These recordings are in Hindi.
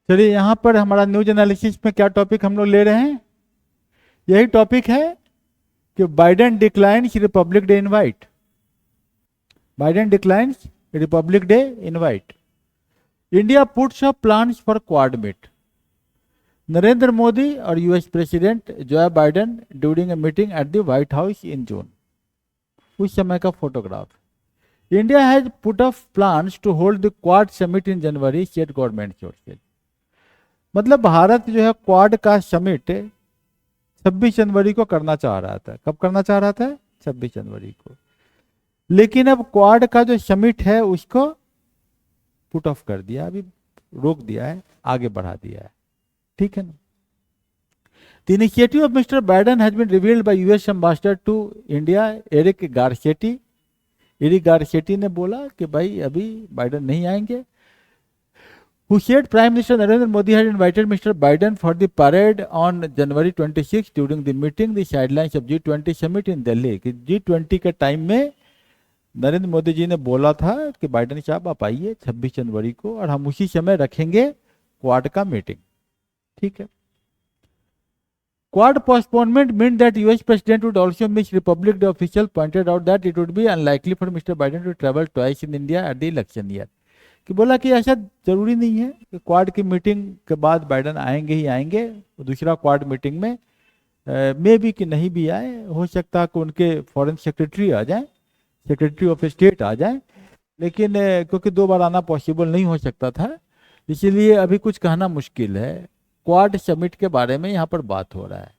चलिए, यहाँ पर हमारा न्यूज एनालिसिस में क्या टॉपिक हम लोग ले रहे हैं, यही टॉपिक है कि Biden declines Republic Day invite. Biden declines Republic Day invite. India puts up plans for Quad meet. Narendra Modi और US president Joe Biden during a meeting at the White House in June. उस समय का photograph. India has put up plans to hold the Quad summit in January, state government sources. मतलब भारत जो है क्वाड का समिट 26 जनवरी को करना चाह रहा था। कब करना चाह रहा था? 26 जनवरी को। लेकिन अब क्वाड का जो समिट है उसको पुट ऑफ कर दिया, अभी रोक दिया है, आगे बढ़ा दिया है। ठीक है ना। The initiative of mister Biden has been revealed by US ambassador to India Eric Garcetti. Eric Garcetti ने बोला कि भाई अभी बाइडेन नहीं आएंगे। Who said Prime Minister Narendra Modi had invited Mr. Biden for the parade on January 26 during the meeting the sidelines of G20 summit in Delhi। कि G20 के टाइम में नरेंद्र मोदी जी ने बोला था कि बाइडेन साहब आप आइए 26 जनवरी को और हम उसी समय रखेंगे क्वाड का मीटिंग। ठीक है। Quad postponement meant that US President would also miss Republic Day official pointed out that it would be unlikely for Mr. Biden to travel twice in India at the election year। कि बोला कि ऐसा जरूरी नहीं है कि क्वाड की मीटिंग के बाद बाइडेन आएंगे ही आएंगे, दूसरा क्वाड मीटिंग में मे भी कि नहीं भी आए, हो सकता है कि उनके फॉरेन सेक्रेटरी आ जाए, सेक्रेटरी ऑफ स्टेट आ जाए, लेकिन क्योंकि 2 बार आना पॉसिबल नहीं हो सकता था, इसीलिए अभी कुछ कहना मुश्किल है। क्वाड समिट के बारे में यहाँ पर बात हो रहा है।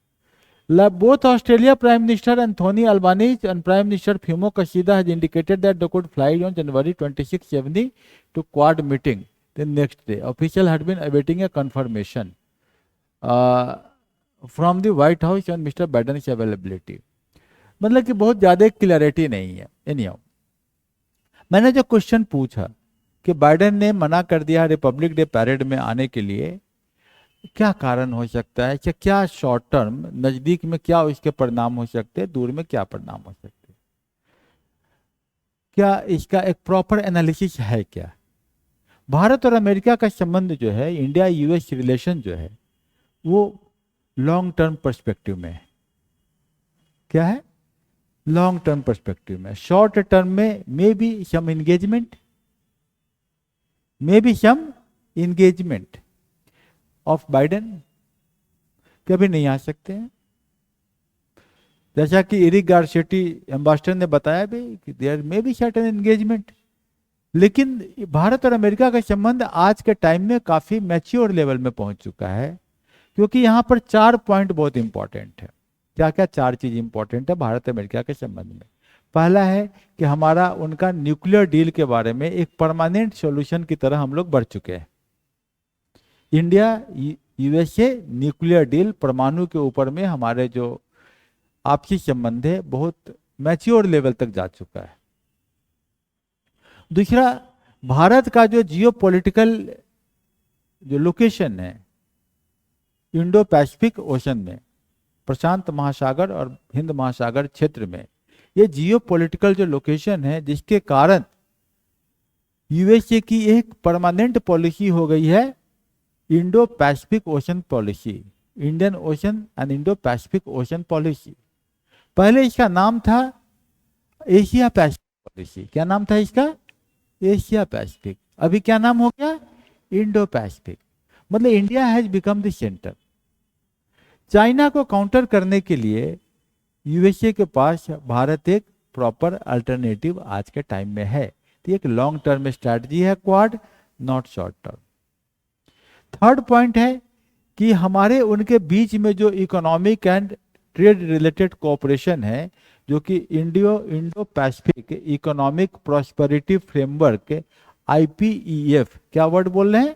Both Australia Prime Minister Anthony Albanese and Prime Minister Fumio Kishida has indicated that they could fly on January 26 evening to Quad meeting the next day. Official had been awaiting a confirmation from the White House on Mr. Biden's availability। मतलब कि बहुत ज़्यादा क्लियरिटी नहीं है। Anyhow, मैंने जो क्वेश्चन पूछा कि बाइडेन ने मना कर दिया रिपब्लिक डे पैरेड में आने के लिए, क्या कारण हो सकता है, क्या शॉर्ट टर्म नजदीक में क्या इसके परिणाम हो सकते हैं, दूर में क्या परिणाम हो सकते हैं, क्या इसका एक प्रॉपर एनालिसिस है क्या? भारत और अमेरिका का संबंध जो है, इंडिया यूएस रिलेशन जो है, वो लॉन्ग टर्म पर्सपेक्टिव में है। क्या है? लॉन्ग टर्म पर्सपेक्टिव में। शॉर्ट टर्म में may be some engagement, may be some engagement of Biden कभी नहीं आ सकते हैं। जैसा कि एरिक गारसेटी एम्बेसडर ने बताया भी कि there may be certain engagement, लेकिन भारत और अमेरिका का संबंध आज के टाइम में काफी मैच्योर लेवल में पहुंच चुका है, क्योंकि यहां पर 4 पॉइंट बहुत इंपॉर्टेंट है। क्या क्या 4 चीज इंपॉर्टेंट है भारत अमेरिका के संबंध में? पहला है कि हमारा उनका न्यूक्लियर डील के बारे में एक परमानेंट सॉल्यूशन की तरह हम लोग बढ़ चुके हैं। इंडिया यूएसए न्यूक्लियर डील, परमाणु के ऊपर में हमारे जो आपसी संबंध है बहुत मैच्योर लेवल तक जा चुका है। दूसरा, भारत का जो जियोपॉलिटिकल जो लोकेशन है इंडो पैसिफिक ओशन में, प्रशांत महासागर और हिंद महासागर क्षेत्र में, ये जियोपॉलिटिकल जो लोकेशन है जिसके कारण यूएसए की एक परमानेंट पॉलिसी हो गई है Indo Pacific ocean policy, Indian ocean and Indo Pacific ocean policy. पहले इसका नाम था एशिया पैसिफिक पॉलिसी। क्या नाम था इसका? Asia Pacific. अभी क्या नाम हो गया? Indo Pacific. मतलब India has become the centre. China को काउंटर करने के लिए यूएसए के पास भारत एक प्रॉपर अल्टरनेटिव आज के टाइम में है। तो एक लॉन्ग टर्म स्ट्रैटेजी है quad, not short term. Third point है कि हमारे उनके बीच में जो economic and trade related cooperation है, जो कि Indo Pacific economic prosperity framework IPEF, क्या वर्ड बोल रहे हैं?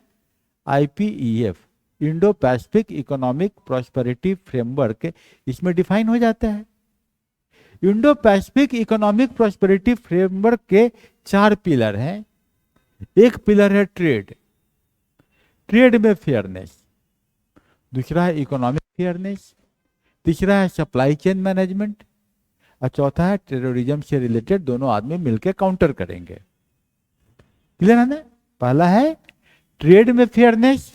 IPEF, Indo Pacific economic prosperity framework, इसमें डिफाइन हो जाता है। Indo Pacific economic prosperity framework के 4 पिलर हैं। एक पिलर है ट्रेड, ट्रेड में फेयरनेस। दूसरा है इकोनॉमिक फेयरनेस। तीसरा है सप्लाई चेन मैनेजमेंट। और चौथा है टेररिज्म से रिलेटेड दोनों आदमी मिलकर काउंटर करेंगे। क्लियर है ना? पहला है ट्रेड में फेयरनेस,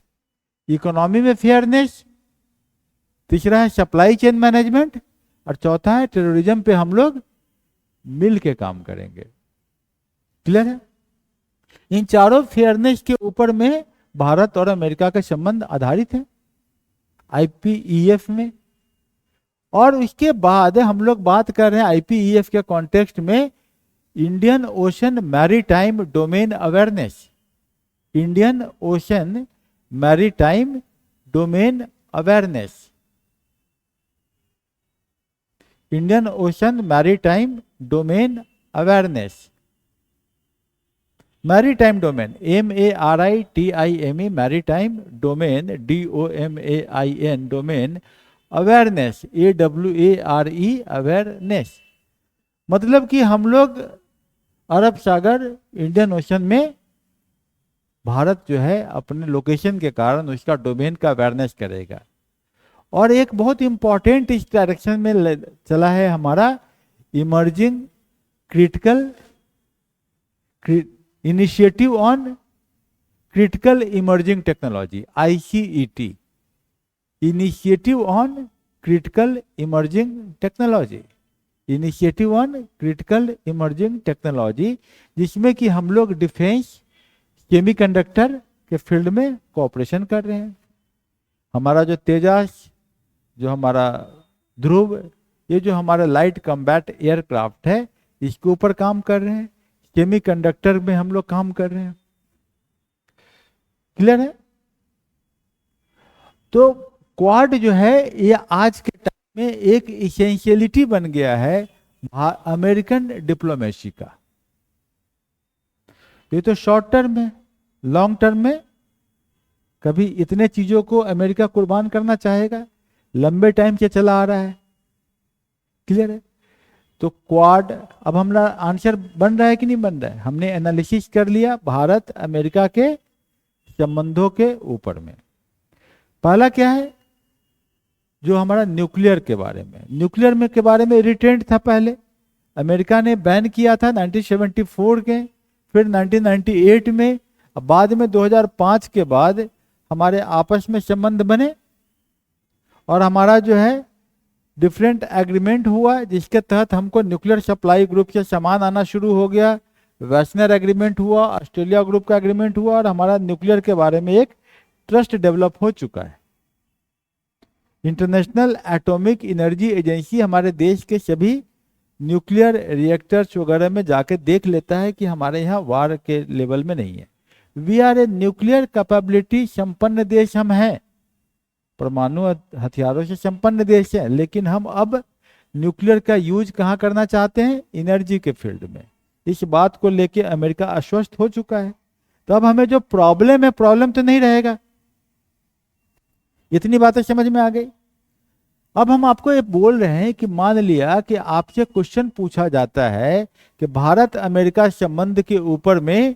इकोनॉमी में फेयरनेस, तीसरा है सप्लाई चेन मैनेजमेंट, और चौथा है टेररिज्म पे हम लोग मिल के काम करेंगे। क्लियर है? इन चारों फेयरनेस के ऊपर में भारत और अमेरिका के संबंध आधारित है आईपीईएफ में। और उसके बाद हम लोग बात कर रहे हैं आईपीईएफ के कॉन्टेक्स्ट में Indian ocean maritime domain awareness. Indian ocean maritime domain awareness, Indian ocean maritime domain awareness. Maritime domain MARITIME, maritime domain DOMAIN, domain awareness AWARE, awareness. मतलब कि हम लोग अरब सागर, इंडियन ओशन में भारत जो है अपने लोकेशन के कारण उसका डोमेन का अवेयरनेस करेगा। और एक बहुत इंपॉर्टेंट इस डायरेक्शन में चला है हमारा emerging critical initiative on critical emerging technology, ICET, initiative on critical emerging technology, initiative on critical emerging technology, जिसमें कि हम लोग डिफेंस, सेमीकंडक्टर के फील्ड में कोऑपरेशन कर रहे हैं। हमारा जो तेजस, जो हमारा ध्रुव, ये जो हमारा लाइट कम्बैट एयरक्राफ्ट है, इसके ऊपर काम कर रहे हैं। सेमीकंडक्टर में हम लोग काम कर रहे हैं। क्लियर है? तो क्वाड जो है ये आज के टाइम में एक इसेंशियलिटी बन गया है अमेरिकन डिप्लोमेसी का। ये तो शॉर्ट टर्म है, लॉन्ग टर्म में कभी इतने चीजों को अमेरिका कुर्बान करना चाहेगा? लंबे टाइम से चला आ रहा है। क्लियर है? तो क्वाड, अब हमारा आंसर बन रहा है कि नहीं बन रहा है? हमने एनालिसिस कर लिया भारत अमेरिका के संबंधों के ऊपर में। पहला क्या है? जो हमारा न्यूक्लियर के बारे में, न्यूक्लियर में के बारे में इरिटेंट था पहले, अमेरिका ने बैन किया था 1974 के, फिर 1998 में, अब बाद में 2005 के बाद हमारे आपस में संबंध बने और हमारा जो है डिफरेंट एग्रीमेंट हुआ, जिसके तहत हमको न्यूक्लियर सप्लाई ग्रुप से सामान आना शुरू हो गया। वेस्टर्न एग्रीमेंट हुआ, ऑस्ट्रेलिया ग्रुप का एग्रीमेंट हुआ, और हमारा न्यूक्लियर के बारे में एक ट्रस्ट डेवलप हो चुका है। इंटरनेशनल एटॉमिक एनर्जी एजेंसी हमारे देश के सभी न्यूक्लियर रिएक्टर्स वगैरह में जाके देख लेता है कि हमारे यहाँ वार के लेवल में नहीं है। We are a nuclear capability संपन्न देश हम हैं, परमाणु हथियारों से संपन्न देश है, लेकिन हम अब न्यूक्लियर का यूज कहाँ करना चाहते हैं? एनर्जी के फील्ड में। इस बात को लेके अमेरिका आश्वस्त हो चुका है। तो अब हमें जो प्रॉब्लम है, प्रॉब्लम तो नहीं रहेगा। इतनी बातें समझ में आ गई। अब हम आपको ये बोल रहे हैं कि मान लिया कि आपसे क्वेश्चन पूछा जाता है कि भारत अमेरिका संबंध के ऊपर में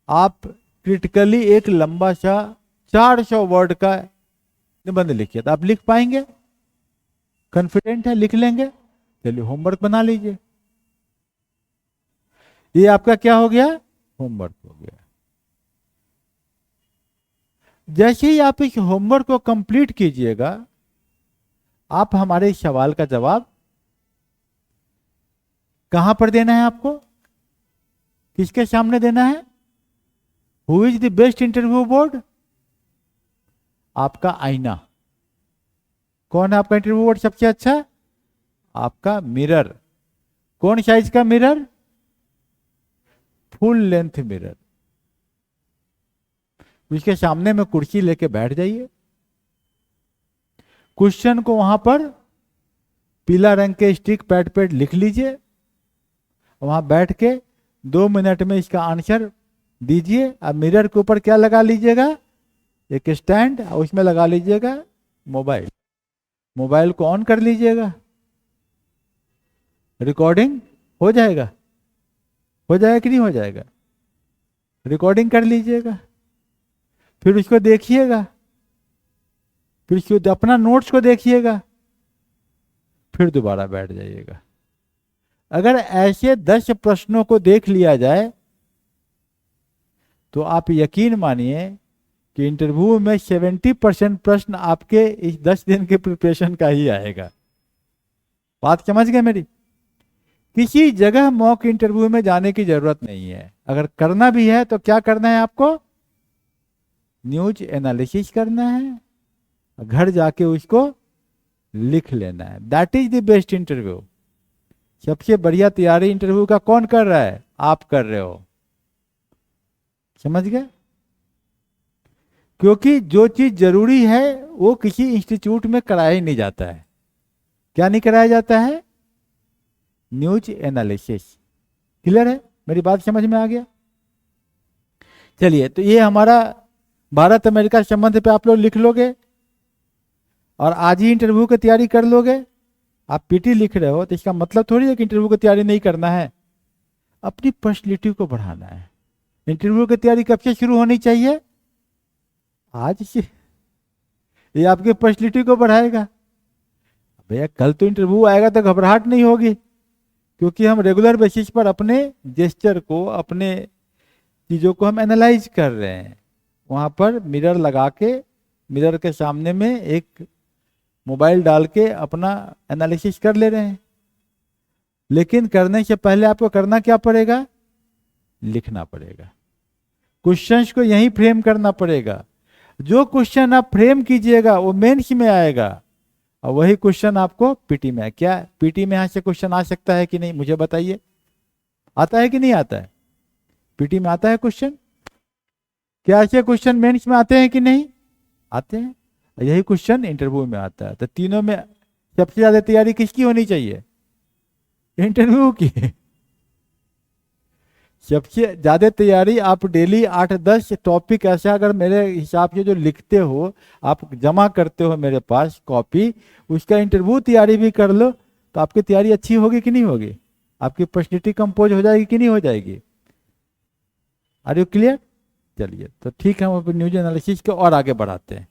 आप क्रिटिकली एक लंबा सा 400 वर्ड का निबंध लिखिए, तो आप लिख पाएंगे? कॉन्फिडेंट है लिख लेंगे? चलिए होमवर्क बना लीजिए। ये आपका क्या हो गया? होमवर्क हो गया। जैसे ही आप इस होमवर्क को कंप्लीट कीजिएगा, आप हमारे इस सवाल का जवाब कहां पर देना है आपको? किसके सामने देना है? Who is the best interview board? आपका आईना। कौन है आपका इंटरव्यू बोर्ड सबसे अच्छा? आपका मिरर। कौन साइज का मिरर? Full length mirror. उसके सामने में कुर्सी लेके बैठ जाइए, क्वेश्चन को वहां पर पीला रंग के स्टिक पैड पे लिख लीजिए, वहां बैठ के 2 मिनट में इसका आंसर दीजिए। अब मिरर के ऊपर क्या लगा लीजिएगा? एक स्टैंड, उसमें लगा लीजिएगा मोबाइल। मोबाइल को ऑन कर लीजिएगा, रिकॉर्डिंग हो जाएगा। हो जाएगा कि नहीं हो जाएगा? रिकॉर्डिंग कर लीजिएगा, फिर उसको देखिएगा, फिर उसको अपना नोट्स को देखिएगा, फिर दोबारा बैठ जाइएगा। अगर ऐसे 10 प्रश्नों को देख लिया जाए तो आप यकीन मानिए कि इंटरव्यू में 70% प्रश्न आपके इस 10 दिन के प्रिपरेशन का ही आएगा। बात समझ गए मेरी? किसी जगह मॉक इंटरव्यू में जाने की जरूरत नहीं है। अगर करना भी है तो क्या करना है आपको? न्यूज एनालिसिस करना है, घर जाके उसको लिख लेना है। That is the best interview. सबसे बढ़िया तैयारी इंटरव्यू का कौन कर रहा है? आप कर रहे हो। समझ गए? क्योंकि जो चीज जरूरी है वो किसी इंस्टीट्यूट में कराया ही नहीं जाता है। क्या नहीं कराया जाता है? News analysis. क्लियर है? मेरी बात समझ में आ गया? चलिए, तो ये हमारा भारत अमेरिका संबंध पे आप लोग लिख लोगे और आज ही इंटरव्यू की तैयारी कर लोगे। आप पीटी लिख रहे हो तो इसका मतलब थोड़ी है कि इंटरव्यू की तैयारी नहीं करना है। अपनी पर्सनैलिटी को बढ़ाना है। इंटरव्यू की तैयारी कब से शुरू होनी चाहिए? आज से। ये आपकी पर्सनैलिटी को बढ़ाएगा। भैया कल तो इंटरव्यू आएगा तो घबराहट नहीं होगी, क्योंकि हम रेगुलर बेसिस पर अपने जेस्चर को, अपने चीजों को हम एनालाइज कर रहे हैं। वहां पर मिरर लगा के, मिरर के सामने में एक मोबाइल डाल के अपना एनालिसिस कर ले रहे हैं। लेकिन करने से पहले आपको करना क्या पड़ेगा? लिखना पड़ेगा। क्वेश्चंस को यहीं फ्रेम करना पड़ेगा। जो क्वेश्चन आप फ्रेम कीजिएगा वो मेंस में आएगा, और वही क्वेश्चन आपको पीटी में। क्या पीटी में यहां से क्वेश्चन आ सकता है कि नहीं? मुझे बताइए, आता है कि नहीं आता है? पीटी में आता है क्वेश्चन? क्या ऐसे क्वेश्चन मेंस में आते हैं कि नहीं? आते हैं। यही क्वेश्चन इंटरव्यू में आता है। तो तीनों में सबसे ज्यादा तैयारी किसकी होनी चाहिए? इंटरव्यू की। सबसे ज्यादा तैयारी आप डेली 8-10 टॉपिक ऐसा अगर मेरे हिसाब से जो लिखते हो, आप जमा करते हो मेरे पास कॉपी, उसका इंटरव्यू तैयारी भी कर लो तो आपकी तैयारी अच्छी होगी कि नहीं होगी? आपकी पर्सनैलिटी कंपोज हो जाएगी कि नहीं हो जाएगी? Are you clear? चलिए, तो ठीक है, हम न्यूज एनालिसिस को और आगे बढ़ाते हैं।